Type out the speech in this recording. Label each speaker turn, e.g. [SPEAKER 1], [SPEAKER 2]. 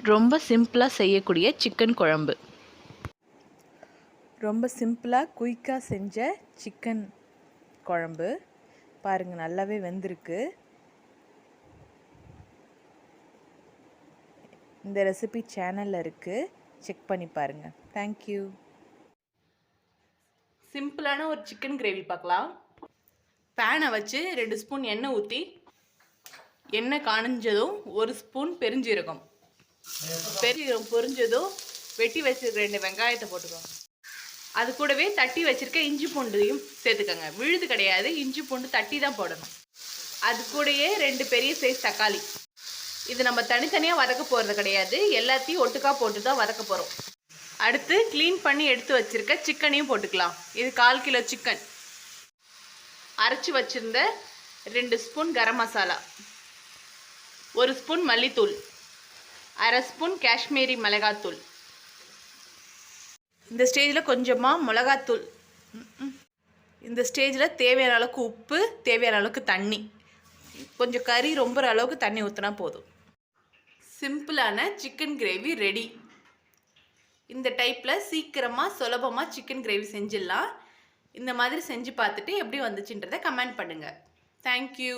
[SPEAKER 1] ரொம்ப சிம்பிளாக செய்யக்கூடிய சிக்கன் குழம்பு.
[SPEAKER 2] ரொம்ப சிம்பிளாக குயிக்காக செஞ்ச சிக்கன் குழம்பு பாருங்கள், நல்லாவே வெந்திருக்கு. இந்த ரெசிபி சேனலில் இருக்குது, செக் பண்ணி பாருங்கள். தேங்க்யூ.
[SPEAKER 1] சிம்பிளான ஒரு சிக்கன் கிரேவி பார்க்கலாம். பேனை வச்சு 2 ஸ்பூன் எண்ணெய் ஊற்றி, எண்ணெய் காணிஞ்சதும் 1 ஸ்பூன் பெருஞ்சீரகம் பொரிஞ்சதும் வெட்டி வச்சுருக்க 2 வெங்காயத்தை போட்டுக்கோங்க. அது கூடவே தட்டி வச்சுருக்க இஞ்சி பூண்டையும் சேர்த்துக்கோங்க. விழுது கிடையாது, இஞ்சி பூண்டு தட்டி தான் போடணும். அது கூடயே 2 பெரிய சைஸ் தக்காளி. இது நம்ம தனித்தனியாக வதக்க போகிறது கிடையாது, எல்லாத்தையும் ஒட்டுக்கா போட்டு தான் வதக்க போகிறோம். அடுத்து க்ளீன் பண்ணி எடுத்து வச்சுருக்க சிக்கனையும் போட்டுக்கலாம். இது 1/4 கிலோ சிக்கன். அரைச்சி வச்சுருந்த 2 ஸ்பூன் கரம் மசாலா, 1 ஸ்பூன் மல்லித்தூள், 1/2 ஸ்பூன் காஷ்மீரி மிளகாத்தூள். இந்த ஸ்டேஜில் கொஞ்சமாக மிளகாத்தூள். இந்த ஸ்டேஜில் தேவையான அளவுக்கு உப்பு, தேவையான அளவுக்கு தண்ணி, கொஞ்சம் கறி ரொம்புற அளவுக்கு தண்ணி ஊற்றினா போதும். சிம்பிளான சிக்கன் கிரேவி ரெடி. இந்த டைப்பில் சீக்கிரமாக சுலபமாக சிக்கன் கிரேவி செஞ்சிடலாம். இந்த மாதிரி செஞ்சு பார்த்துட்டு எப்படி வந்துச்சுன்றதை கமெண்ட் பண்ணுங்கள். தேங்க்யூ.